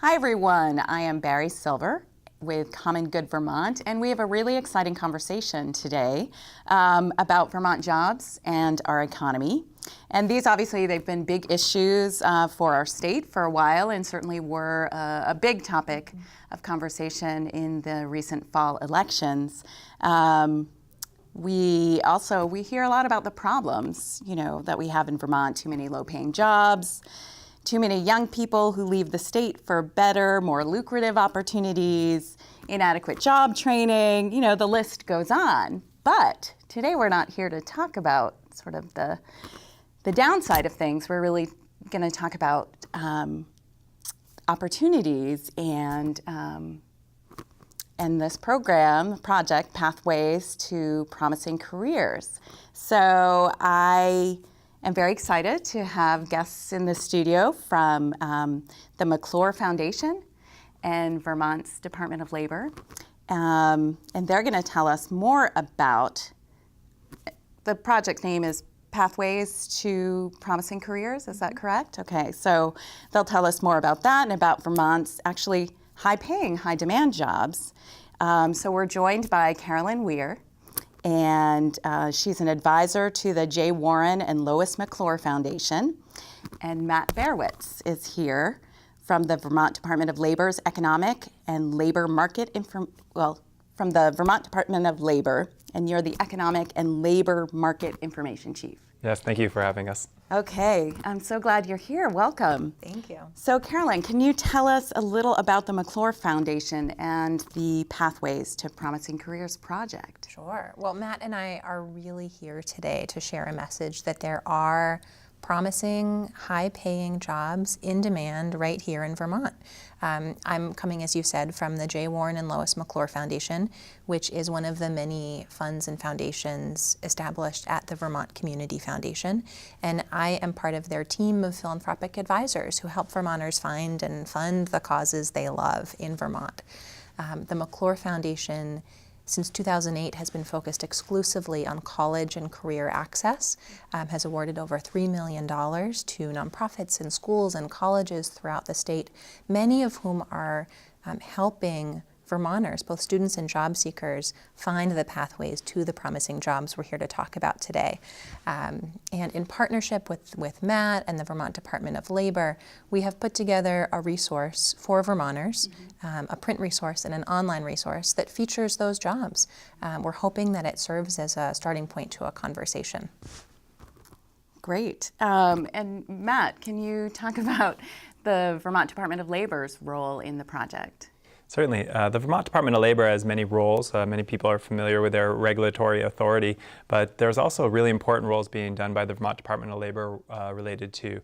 Hi everyone, I am Barry Silver with Common Good Vermont, and we have a really exciting conversation today about Vermont jobs and our economy. And these obviously, they've been big issues for our state for a while, and certainly were a big topic of conversation in the recent fall elections. We hear a lot about the problems, that we have in Vermont: too many low-paying jobs, too many young people who leave the state for better, more lucrative opportunities, inadequate job training, the list goes on. But today we're not here to talk about sort of the downside of things. We're really going to talk about opportunities and this project, Pathways to Promising Careers. So I'm very excited to have guests in the studio from the McClure Foundation and Vermont's Department of Labor. And they're going to tell us more about, the project name is Pathways to Promising Careers, is that correct? Okay, so they'll tell us more about that and about Vermont's actually high-paying, high-demand jobs. So we're joined by Carolyn Weir, and she's an advisor to the J. Warren and Lois McClure Foundation. And Matt Berwitz is here from the Vermont Department of Labor's Economic and Labor Market from the Vermont Department of Labor, and you're the Economic and Labor Market Information Chief. Yes, thank you for having us. Okay, I'm so glad you're here. Welcome. Thank you. So Carolyn, can you tell us a little about the McClure Foundation and the Pathways to Promising Careers project? Sure. Well, Matt and I are really here today to share a message that there are promising, high-paying jobs in demand right here in Vermont. I'm coming, as you said, from the J. Warren and Lois McClure Foundation, which is one of the many funds and foundations established at the Vermont Community Foundation. And I am part of their team of philanthropic advisors who help Vermonters find and fund the causes they love in Vermont. The McClure Foundation, since 2008, has been focused exclusively on college and career access, has awarded over $3 million to nonprofits and schools and colleges throughout the state, many of whom are helping Vermonters, both students and job seekers, find the pathways to the promising jobs we're here to talk about today. And in partnership with Matt and the Vermont Department of Labor, we have put together a resource for Vermonters, a print resource and an online resource that features those jobs. We're hoping that it serves as a starting point to a conversation. Great. And Matt, can you talk about the Vermont Department of Labor's role in the project? Certainly. The Vermont Department of Labor has many roles. Many people are familiar with their regulatory authority, but there's also really important roles being done by the Vermont Department of Labor related to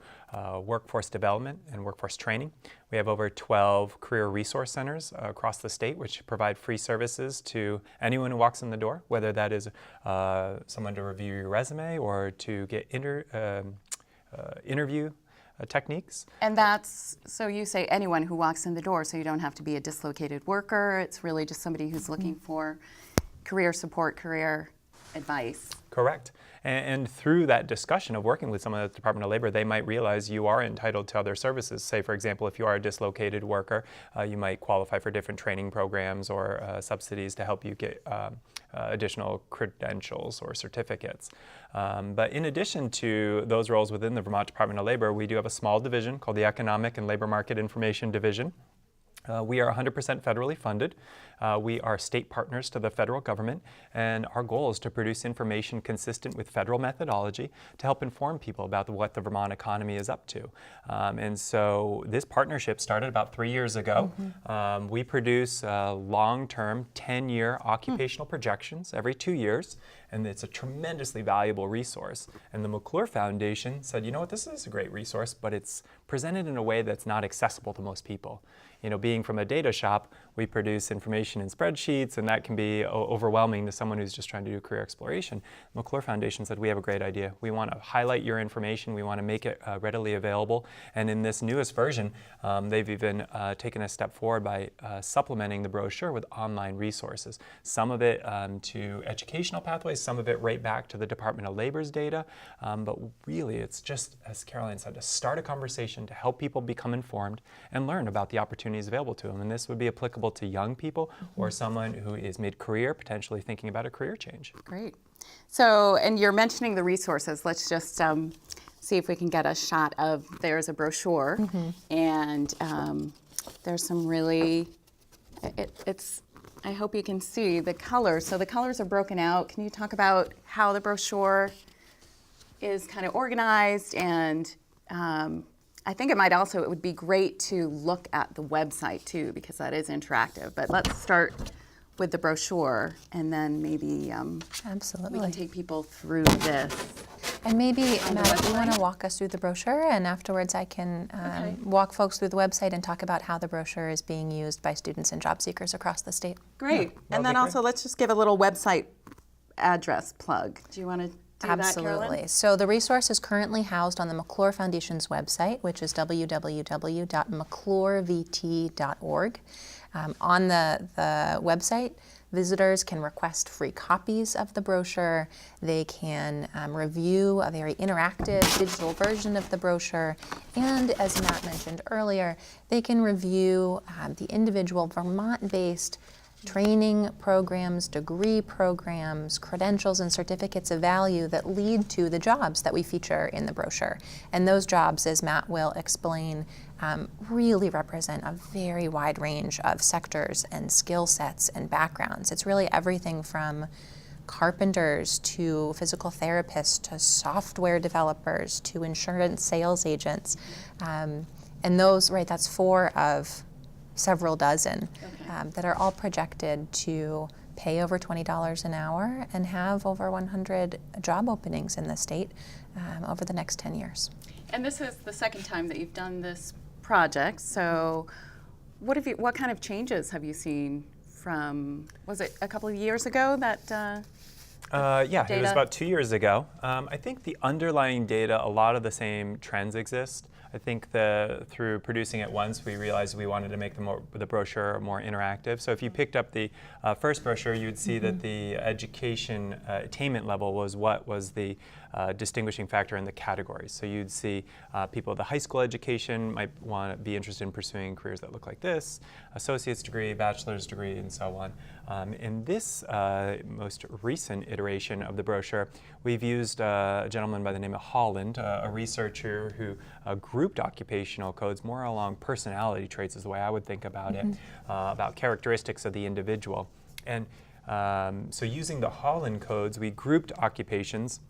workforce development and workforce training. We have over 12 career resource centers across the state which provide free services to anyone who walks in the door, whether that is someone to review your resume or to get interview techniques. And that's, so you say anyone who walks in the door, so you don't have to be a dislocated worker. It's really just somebody who's looking for career support, career advice. Correct. And through that discussion of working with someone at the Department of Labor, they might realize you are entitled to other services. Say, for example, if you are a dislocated worker, you might qualify for different training programs or subsidies to help you get additional credentials or certificates. But in addition to those roles within the Vermont Department of Labor, we do have a small division called the Economic and Labor Market Information Division. We are 100% federally funded. We are state partners to the federal government, and our goal is to produce information consistent with federal methodology to help inform people about what the Vermont economy is up to. And so this partnership started about 3 years ago. We produce long-term 10-year occupational projections every 2 years, and it's a tremendously valuable resource. And the McClure Foundation said, you know what, this is a great resource, but it's presented in a way that's not accessible to most people. Being from a data shop, we produce information in spreadsheets, and that can be overwhelming to someone who's just trying to do career exploration. McClure Foundation said, we have a great idea. We want to highlight your information. We want to make it readily available. And in this newest version, they've even taken a step forward by supplementing the brochure with online resources. Some of it to educational pathways, trace some of it right back to the Department of Labor's data, but really it's just, as Caroline said, to start a conversation to help people become informed and learn about the opportunities available to them. And this would be applicable to young people or someone who is mid-career, potentially thinking about a career change. Great. So, and you're mentioning the resources. Let's just see if we can get a shot of, there's a brochure, and there's some really, it's, I hope you can see the colors. So the colors are broken out. Can you talk about how the brochure is kind of organized? And I think it would be great to look at the website too, because that is interactive. But let's start with the brochure, and then maybe Absolutely. we can take people through this. And maybe, Matt, if you want to walk us through the brochure, and afterwards I can walk folks through the website and talk about how the brochure is being used by students and job seekers across the state. Great. And then also, let's just give a little website address plug. Do you want to do Absolutely. that, Caroline? So the resource is currently housed on the McClure Foundation's website, which is www.mcclurevt.org. On the website, visitors can request free copies of the brochure. They can review a very interactive digital version of the brochure. And as Matt mentioned earlier, they can review the individual Vermont-based training programs, degree programs, credentials, and certificates of value that lead to the jobs that we feature in the brochure. And those jobs, as Matt will explain, really represent a very wide range of sectors and skill sets and backgrounds. It's really everything from carpenters to physical therapists to software developers to insurance sales agents. And those, right, that's 4 of several dozen that are all projected to pay over $20 an hour and have over 100 job openings in the state over the next 10 years. And this is the second time that you've done this project. So what kind of changes have you seen from, was it a couple of years ago that Yeah, data? It was about 2 years ago. I think the underlying data, a lot of the same trends exist. I think through producing it once, we realized we wanted to make the brochure more interactive. So if you picked up the first brochure, you'd see that the education attainment level was what was the distinguishing factor in the categories. So you'd see people with a high school education might want to be interested in pursuing careers that look like this, associate's degree, bachelor's degree, and so on. In this most recent iteration of the brochure, we've used a gentleman by the name of Holland, a researcher who grouped occupational codes more along personality traits is the way I would think about it, about characteristics of the individual. And so using the Holland codes, we grouped occupations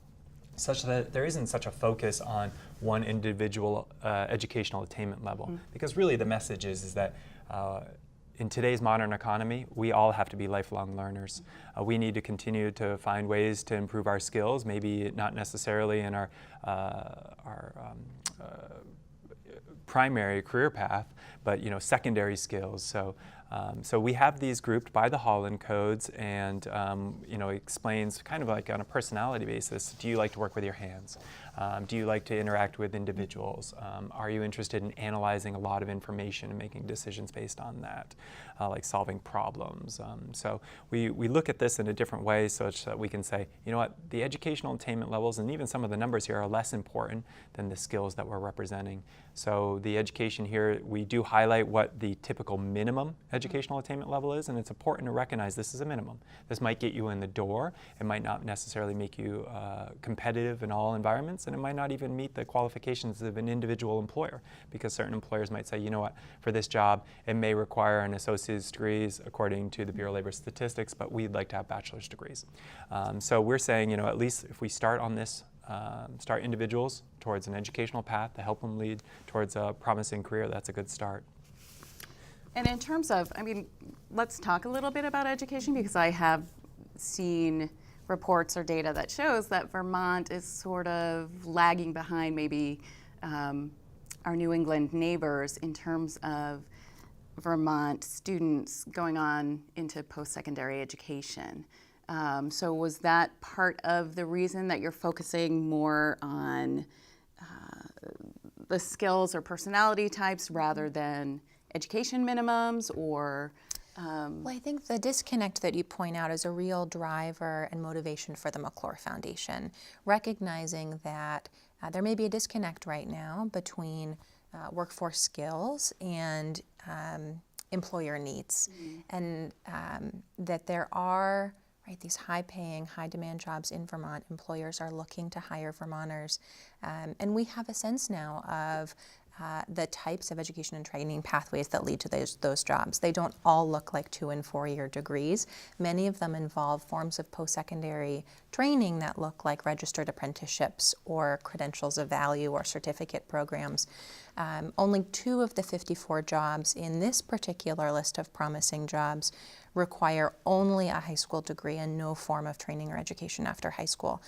such that there isn't such a focus on one individual educational attainment level. Because really the message is that in today's modern economy, we all have to be lifelong learners. We need to continue to find ways to improve our skills, maybe not necessarily in our primary career path, but secondary skills. So we have these grouped by the Holland codes, and explains kind of like on a personality basis. Do you like to work with your hands? Do you like to interact with individuals? Are you interested in analyzing a lot of information and making decisions based on that, like solving problems? So we look at this in a different way such that we can say, you know what, the educational attainment levels and even some of the numbers here are less important than the skills that we're representing. So the education here, we do highlight what the typical minimum educational attainment level is, and it's important to recognize this is a minimum. This might get you in the door. It might not necessarily make you competitive in all environments, and it might not even meet the qualifications of an individual employer, because certain employers might say, you know what, for this job, it may require an associate's degrees according to the Bureau of Labor Statistics, but we'd like to have bachelor's degrees. So we're saying, at least if we start on this, start individuals towards an educational path to help them lead towards a promising career, that's a good start. And in terms of, let's talk a little bit about education, because I have seen reports or data that shows that Vermont is sort of lagging behind maybe our New England neighbors in terms of Vermont students going on into post-secondary education. So was that part of the reason that you're focusing more on the skills or personality types rather than education minimums, or Well, I think the disconnect that you point out is a real driver and motivation for the McClure Foundation, recognizing that there may be a disconnect right now between workforce skills and employer needs, and that there are these high-paying, high-demand jobs in Vermont. Employers are looking to hire Vermonters, and we have a sense now of the types of education and training pathways that lead to those jobs. They don't all look like 2- and 4-year degrees. Many of them involve forms of post-secondary training that look like registered apprenticeships or credentials of value or certificate programs. Only 2 of the 54 jobs in this particular list of promising jobs require only a high school degree and no form of training or education after high school.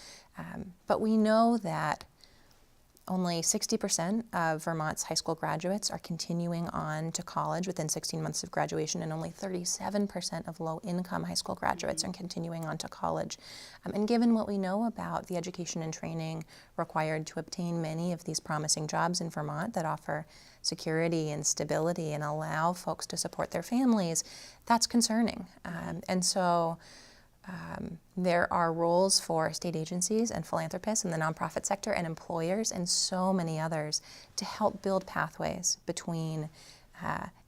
But we know that only 60% of Vermont's high school graduates are continuing on to college within 16 months of graduation, and only 37% of low-income high school graduates are continuing on to college. And given what we know about the education and training required to obtain many of these promising jobs in Vermont that offer security and stability and allow folks to support their families, that's concerning. And so there are roles for state agencies and philanthropists in the nonprofit sector and employers and so many others to help build pathways between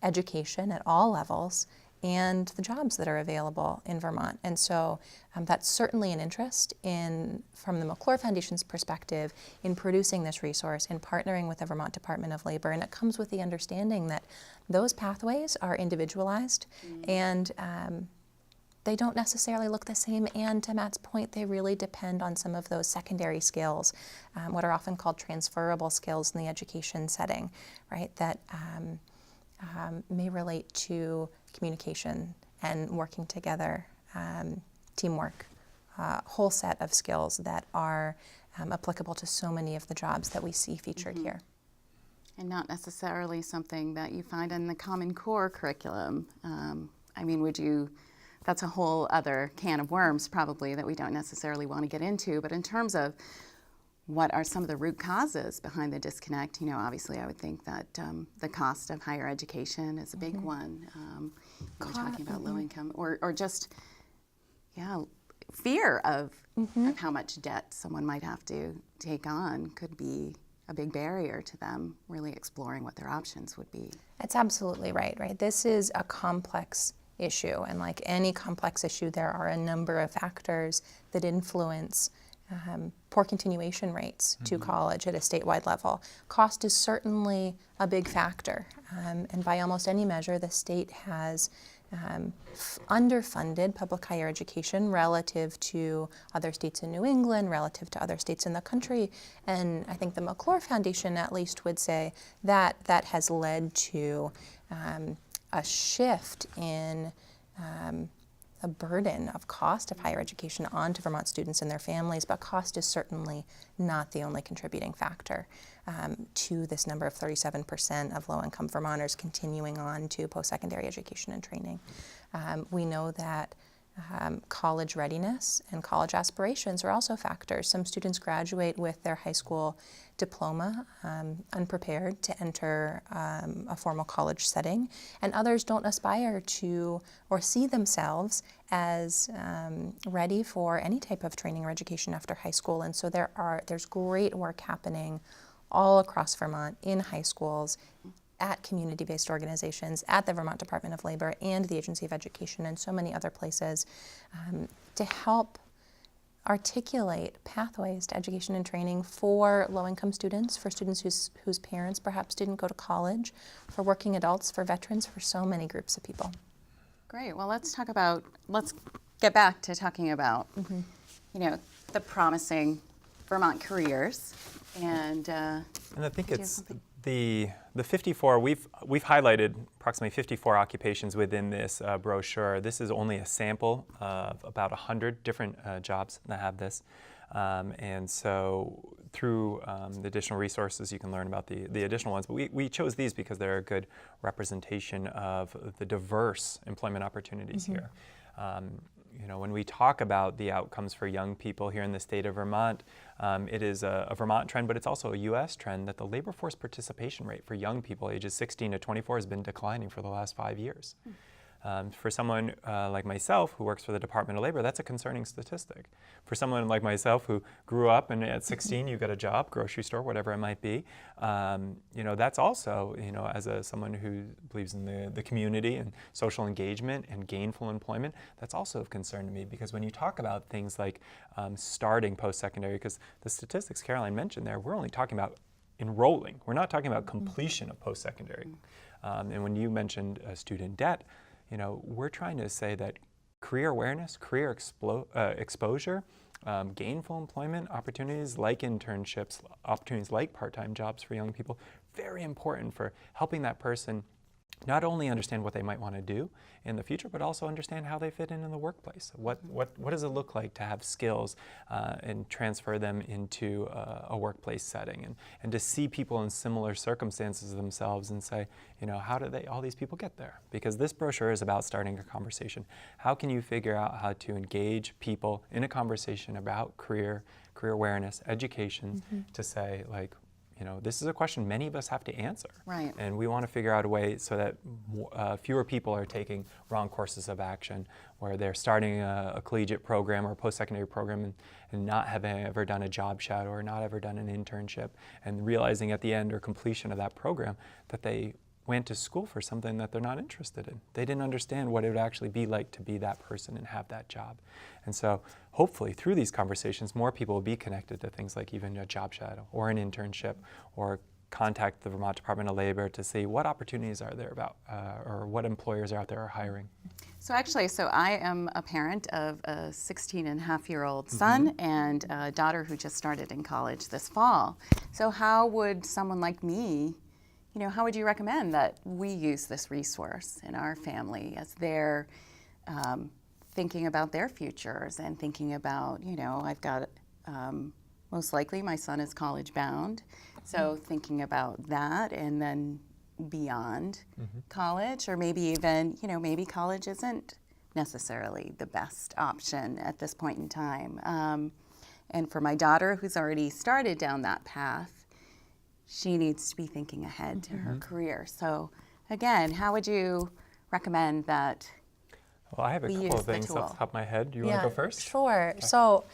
education at all levels and the jobs that are available in Vermont. And so that's certainly an interest from the McClure Foundation's perspective in producing this resource and partnering with the Vermont Department of Labor. And it comes with the understanding that those pathways are individualized and they don't necessarily look the same, and to Matt's point, they really depend on some of those secondary skills, what are often called transferable skills in the education setting, right, that may relate to communication and working together, teamwork, whole set of skills that are applicable to so many of the jobs that we see featured here. And not necessarily something that you find in the Common Core curriculum. I mean, that's a whole other can of worms probably that we don't necessarily want to get into, but in terms of what are some of the root causes behind the disconnect, obviously I would think that the cost of higher education is a big one. We're talking about low income or just, fear of how much debt someone might have to take on could be a big barrier to them really exploring what their options would be. That's absolutely right? This is a complex issue, and like any complex issue, there are a number of factors that influence poor continuation rates to college at a statewide level. Cost is certainly a big factor, and by almost any measure, the state has underfunded public higher education relative to other states in New England, relative to other states in the country, and I think the McClure Foundation at least would say that that has led to a shift in a burden of cost of higher education onto Vermont students and their families, but cost is certainly not the only contributing factor to this number of 37% of low-income Vermonters continuing on to post-secondary education and training. We know that college readiness and college aspirations are also factors. Some students graduate with their high school diploma unprepared to enter a formal college setting, and others don't aspire to or see themselves as ready for any type of training or education after high school. And so there's great work happening all across Vermont in high schools, at community-based organizations, at the Vermont Department of Labor and the Agency of Education and so many other places to help articulate pathways to education and training for low-income students, for students whose parents perhaps didn't go to college, for working adults, for veterans, for so many groups of people. Great. Well, let's get back to talking about, the promising Vermont careers. And I think it's the 54, we've highlighted approximately 54 occupations within this brochure. This is only a sample of about 100 different jobs that have this. And so through the additional resources, you can learn about the additional ones. But we chose these because they're a good representation of the diverse employment opportunities here. When we talk about the outcomes for young people here in the state of Vermont, it is a Vermont trend, but it's also a U.S. trend that the labor force participation rate for young people ages 16 to 24 has been declining for the last 5 years. For someone like myself who works for the Department of Labor, that's a concerning statistic. For someone like myself who grew up and at 16 you got a job, grocery store, whatever it might be, that's also, as someone who believes in the community and social engagement and gainful employment, that's also of concern to me, because when you talk about things like starting post-secondary, because the statistics Caroline mentioned there, we're only talking about enrolling. We're not talking about completion of post-secondary. And when you mentioned student debt, we're trying to say that career awareness, career exposure, gainful employment opportunities like internships, opportunities like part-time jobs for young people, very important for helping that person not only understand what they might want to do in the future, but also understand how they fit in the workplace. What does it look like to have skills and transfer them into a workplace setting, and to see people in similar circumstances themselves and say, how do all these people get there? Because this brochure is about starting a conversation. How can you figure out how to engage people in a conversation about career awareness, education, to say, like, this is a question many of us have to answer. Right. And we want to figure out a way so that fewer people are taking wrong courses of action, where they're starting a collegiate program or a post-secondary program and not having ever done a job shadow or not ever done an internship, and realizing at the end or completion of that program that they went to school for something that they're not interested in. They didn't understand what it would actually be like to be that person and have that job. And so hopefully through these conversations, more people will be connected to things like even a job shadow or an internship, or contact the Vermont Department of Labor to see what opportunities are there or what employers out there are hiring. So I am a parent of a 16-and-a-half-year-old son and a daughter who just started in college this fall. So how would someone like me, how would you recommend that we use this resource in our family as they're thinking about their futures and thinking about, I've got, most likely my son is college bound, so thinking about that and then beyond college, or maybe even, maybe college isn't necessarily the best option at this point in time. And for my daughter, who's already started down that path, she needs to be thinking ahead to her career. So again, how would you recommend that? Well, I have a couple of things off the top of my head. Do you want to go first? Sure. Okay. So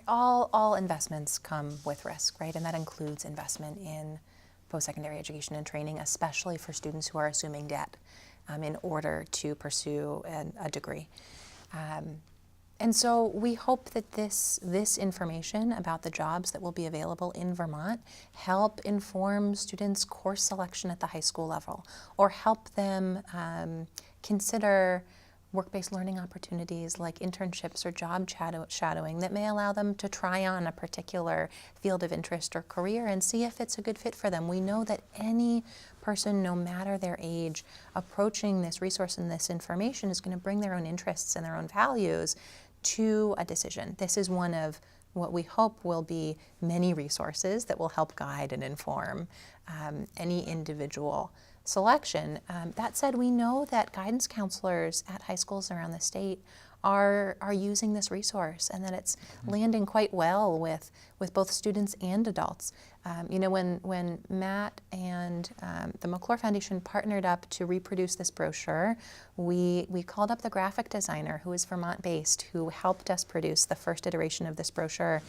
all investments come with risk, right? And that includes investment in post-secondary education and training, especially for students who are assuming debt in order to pursue a degree. And so we hope that this information about the jobs that will be available in Vermont help inform students' course selection at the high school level, or help them consider work-based learning opportunities like internships or job shadowing that may allow them to try on a particular field of interest or career and see if it's a good fit for them. We know that any person, no matter their age, approaching this resource and this information is going to bring their own interests and their own values to a decision. This is one of what we hope will be many resources that will help guide and inform any individual selection. That said, we know that guidance counselors at high schools around the state are using this resource, and that it's landing quite well with both students and adults. When Matt and the McClure Foundation partnered up to reproduce this brochure, we called up the graphic designer, who is Vermont-based, who helped us produce the first iteration of this brochure.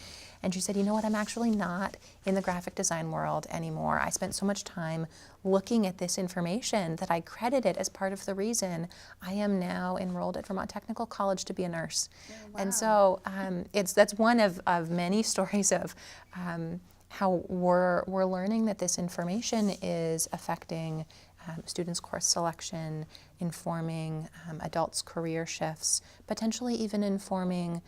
And she said, I'm actually not in the graphic design world anymore. I spent so much time looking at this information that I credit it as part of the reason I am now enrolled at Vermont Technical College to be a nurse. Oh, wow. And so that's one of many stories of how we're learning that this information is affecting students' course selection, informing adults' career shifts, potentially even informing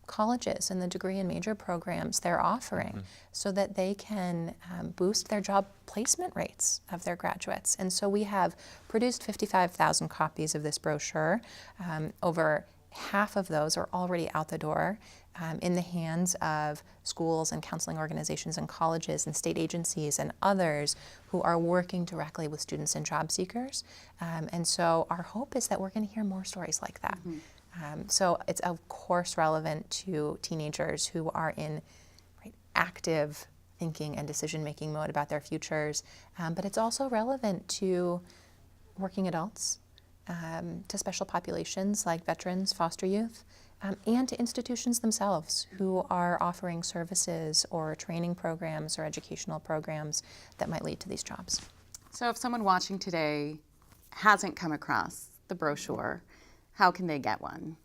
colleges and the degree and major programs they're offering, so that they can boost their job placement rates of their graduates. And so we have produced 55,000 copies of this brochure. Over half of those are already out the door in the hands of schools and counseling organizations and colleges and state agencies and others who are working directly with students and job seekers. And so our hope is that we're going to hear more stories like that. So it's of course relevant to teenagers who are in active thinking and decision-making mode about their futures, but it's also relevant to working adults, to special populations like veterans, foster youth, and to institutions themselves who are offering services or training programs or educational programs that might lead to these jobs. So if someone watching today hasn't come across the brochure, how can they get one?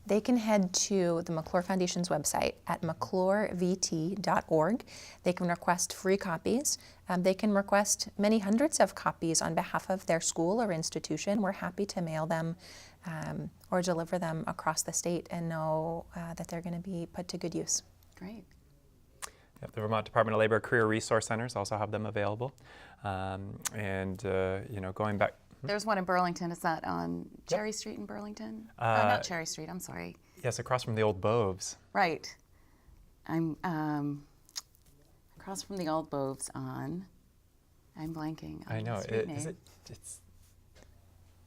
They can head to the McClure Foundation's website at mcclurevt.org. They can request free copies. They can request many hundreds of copies on behalf of their school or institution. We're happy to mail them or deliver them across the state and know that they're going to be put to good use. Great. Yep, the Vermont Department of Labor Career Resource Centers also have them available. Going back. There's one in Burlington. Is that on Cherry Street in Burlington? Not Cherry Street, I'm sorry. Yes, across from the old Boves. Right. I'm across from the old Boves on, I'm blanking on I know. the street name.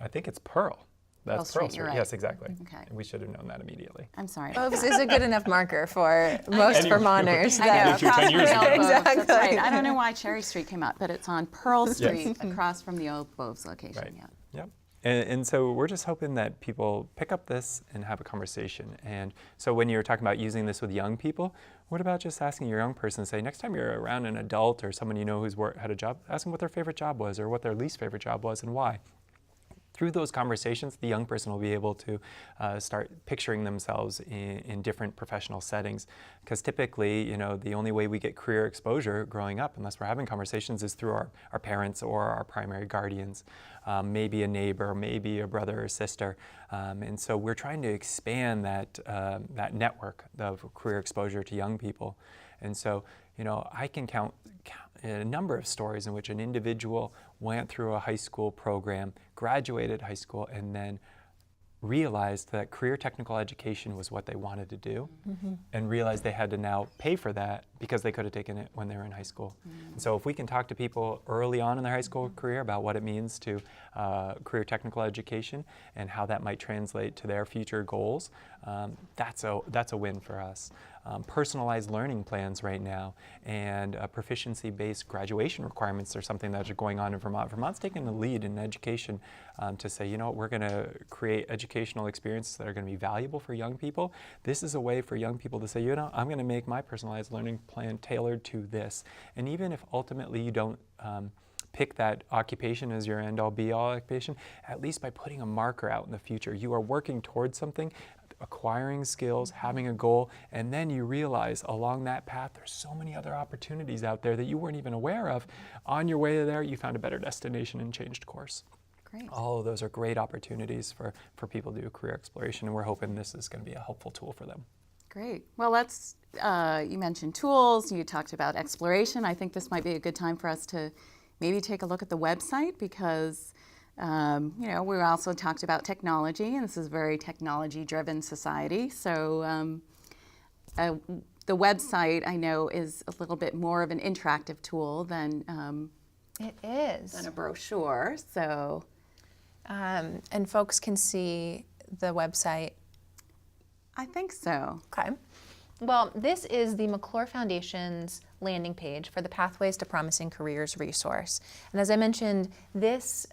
I think it's Pearl. That's Pearl Street. You're right. Yes, exactly. Okay. We should have known that immediately. I'm sorry. Boves is a good enough marker for most Vermonters. I know, Maybe across 10 from years the ago. old Boves. Exactly. That's right. I don't know why Cherry Street came up, but it's on Pearl Street Yes. across from the old Boves location. Right. Yeah. Yep. And so we're just hoping that people pick up this and have a conversation. And so when you're talking about using this with young people, what about just asking your young person, say, next time you're around an adult or someone you know who's had a job, ask them what their favorite job was or what their least favorite job was and why. Through those conversations, the young person will be able to start picturing themselves in different professional settings. Because typically, the only way we get career exposure growing up, unless we're having conversations, is through our parents or our primary guardians, maybe a neighbor, maybe a brother or sister. And so we're trying to expand that network of career exposure to young people. And so, I can count a number of stories in which an individual went through a high school program, graduated high school, and then realized that career technical education was what they wanted to do, and realized they had to now pay for that because they could have taken it when they were in high school. And so if we can talk to people early on in their high school career about what it means to career technical education and how that might translate to their future goals, that's a win for us. Personalized learning plans right now and proficiency-based graduation requirements are something that are going on in Vermont. Vermont's taking the lead in education to say, we're going to create educational experiences that are going to be valuable for young people. This is a way for young people to say, I'm going to make my personalized learning plan tailored to this. And even if ultimately you don't pick that occupation as your end-all be-all occupation, at least by putting a marker out in the future, you are working towards something, acquiring skills, having a goal, and then you realize along that path there's so many other opportunities out there that you weren't even aware of. On your way there, you found a better destination and changed course. Great. All of those are great opportunities for people to do career exploration, and we're hoping this is going to be a helpful tool for them. Great. Well, you mentioned tools, you talked about exploration. I think this might be a good time for us to maybe take a look at the website because we also talked about technology, and this is a very technology-driven society. So the website, I know, is a little bit more of an interactive tool than It is. than a brochure. So, and folks can see the website. I think so. Okay. Well, this is the McClure Foundation's landing page for the Pathways to Promising Careers resource. And as I mentioned, this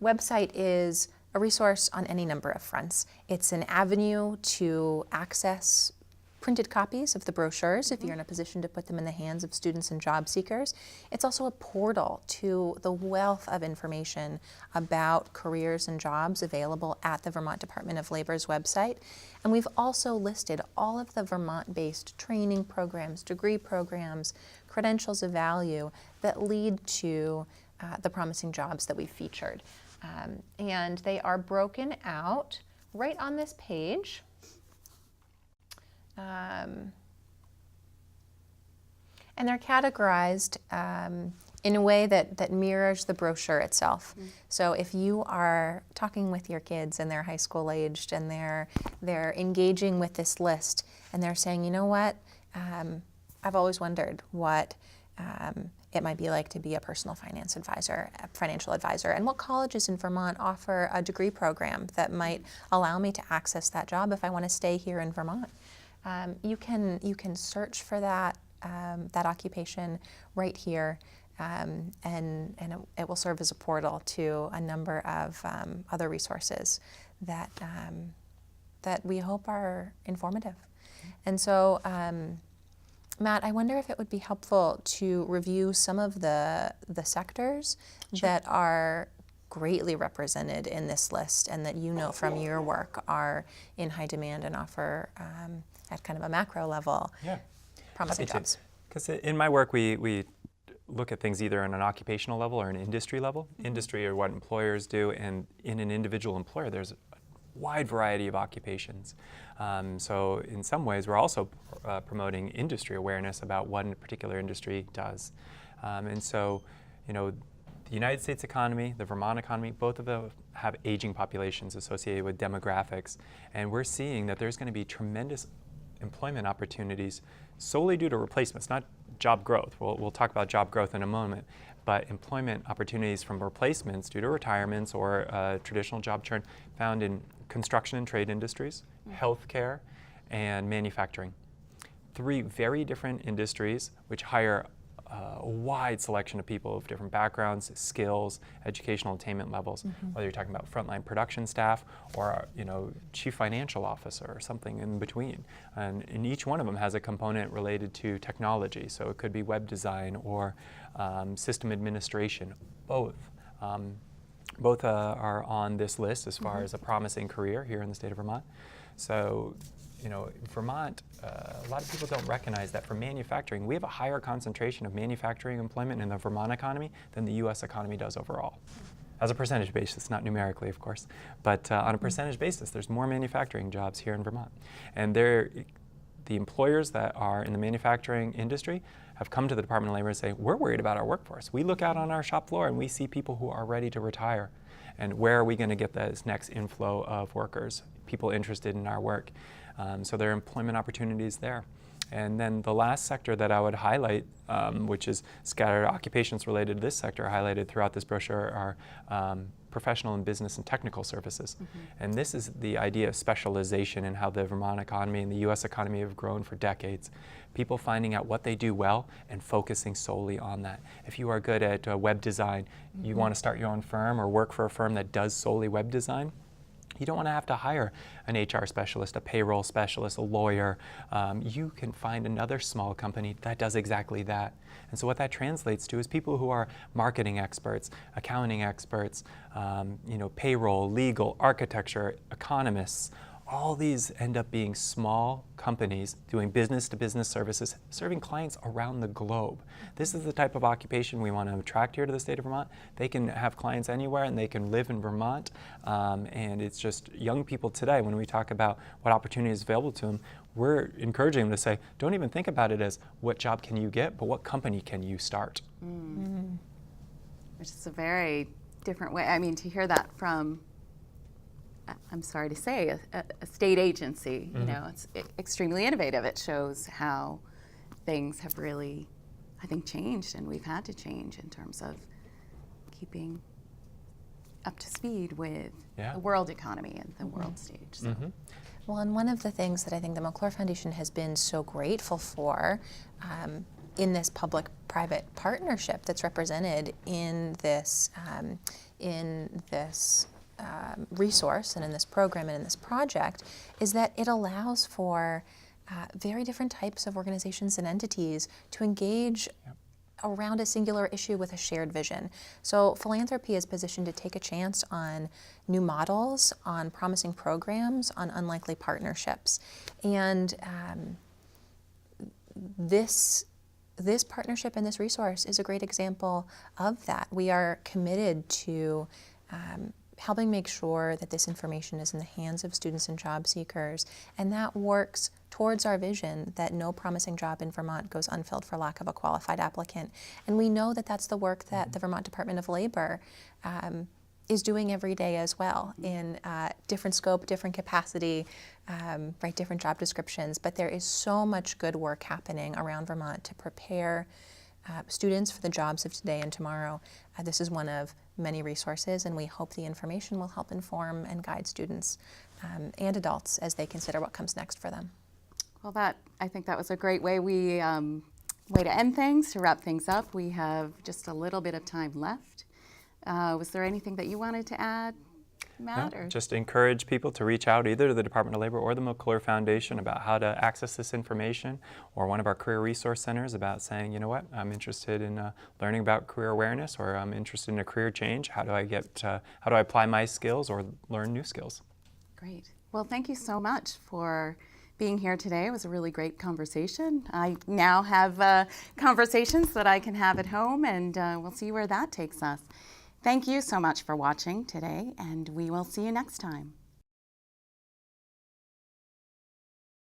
website is a resource on any number of fronts. It's an avenue to access printed copies of the brochures if you're in a position to put them in the hands of students and job seekers. It's also a portal to the wealth of information about careers and jobs available at the Vermont Department of Labor's website. And we've also listed all of the Vermont-based training programs, degree programs, credentials of value that lead to the promising jobs that we've featured. And they are broken out right on this page. And they're categorized in a way that mirrors the brochure itself. So if you are talking with your kids and they're high school aged and they're engaging with this list and they're saying, you know what, I've always wondered what it might be like to be a personal financial advisor, and what colleges in Vermont offer a degree program that might allow me to access that job if I want to stay here in Vermont. You can search for that occupation right here and it will serve as a portal to a number of other resources that that we hope are informative. And so, Matt, I wonder if it would be helpful to review some of the sectors that are greatly represented in this list and that you know from your work are in high demand and offer at kind of a macro level promising jobs. Because in my work we look at things either on an occupational level or an industry level. Industry are what employers do, and in an individual employer there's a wide variety of occupations. So in some ways we're also promoting industry awareness about what a particular industry does. And so, you know, the United States economy, the Vermont economy, both of them have aging populations associated with demographics. And we're seeing that there's going to be tremendous employment opportunities solely due to replacements, not job growth. We'll talk about job growth in a moment. But employment opportunities from replacements due to retirements or traditional job churn found in construction and trade industries, healthcare, and manufacturing. Three very different industries which hire a wide selection of people of different backgrounds, skills, educational attainment levels, whether you're talking about frontline production staff or, you know, chief financial officer or something in between. And each one of them has a component related to technology. So it could be web design or system administration, both. Both are on this list as far as a promising career here in the state of Vermont. So, you know, Vermont, a lot of people don't recognize that for manufacturing, we have a higher concentration of manufacturing employment in the Vermont economy than the U.S. economy does overall. As a percentage basis, not numerically, of course, but on a percentage basis, there's more manufacturing jobs here in Vermont. And the employers that are in the manufacturing industry have come to the Department of Labor and say, we're worried about our workforce. We look out on our shop floor and we see people who are ready to retire. And where are we going to get this next inflow of workers, people interested in our work? So there are employment opportunities there. And then the last sector that I would highlight, which is scattered occupations related to this sector highlighted throughout this brochure, are professional and business and technical services. And this is the idea of specialization and how the Vermont economy and the U.S. economy have grown for decades. People finding out what they do well and focusing solely on that. If you are good at web design, you want to start your own firm or work for a firm that does solely web design, you don't want to have to hire an HR specialist, a payroll specialist, a lawyer. You can find another small company that does exactly that. And so what that translates to is people who are marketing experts, accounting experts, you know, payroll, legal, architecture, economists. All these end up being small companies doing business-to-business services, serving clients around the globe. This is the type of occupation we want to attract here to the state of Vermont. They can have clients anywhere and they can live in Vermont. And it's just young people today, when we talk about what opportunities available to them, we're encouraging them to say, don't even think about it as what job can you get, but what company can you start? Which is a very different way. I mean, to hear that from, I'm sorry to say, a state agency, you know, it's extremely innovative. It shows how things have really, I think, changed, and we've had to change in terms of keeping up to speed with the world economy and the world stage. So. Well, and one of the things that I think the McClure Foundation has been so grateful for in this public-private partnership that's represented in this resource and in this program and in this project is that it allows for very different types of organizations and entities to engage around a singular issue with a shared vision. So philanthropy is positioned to take a chance on new models, on promising programs, on unlikely partnerships. And this partnership and this resource is a great example of that. We are committed to helping make sure that this information is in the hands of students and job seekers, and that works towards our vision that no promising job in Vermont goes unfilled for lack of a qualified applicant. And we know that that's the work that the Vermont Department of Labor is doing every day as well, in different scope, different capacity, different job descriptions. But there is so much good work happening around Vermont to prepare students for the jobs of today and tomorrow. This is one of many resources, and we hope the information will help inform and guide students and adults as they consider what comes next for them. Well, I think that was a great way we way to end things, to wrap things up. We have just a little bit of time left. Was there anything that you wanted to add, Matt? No, just encourage people to reach out either to the Department of Labor or the McClure Foundation about how to access this information, or one of our career resource centers about saying, you know what, I'm interested in learning about career awareness, or I'm interested in a career change. How do I apply my skills or learn new skills? Great. Well, thank you so much for being here today. It was a really great conversation. I now have conversations that I can have at home, and we'll see where that takes us. Thank you so much for watching today, and we will see you next time.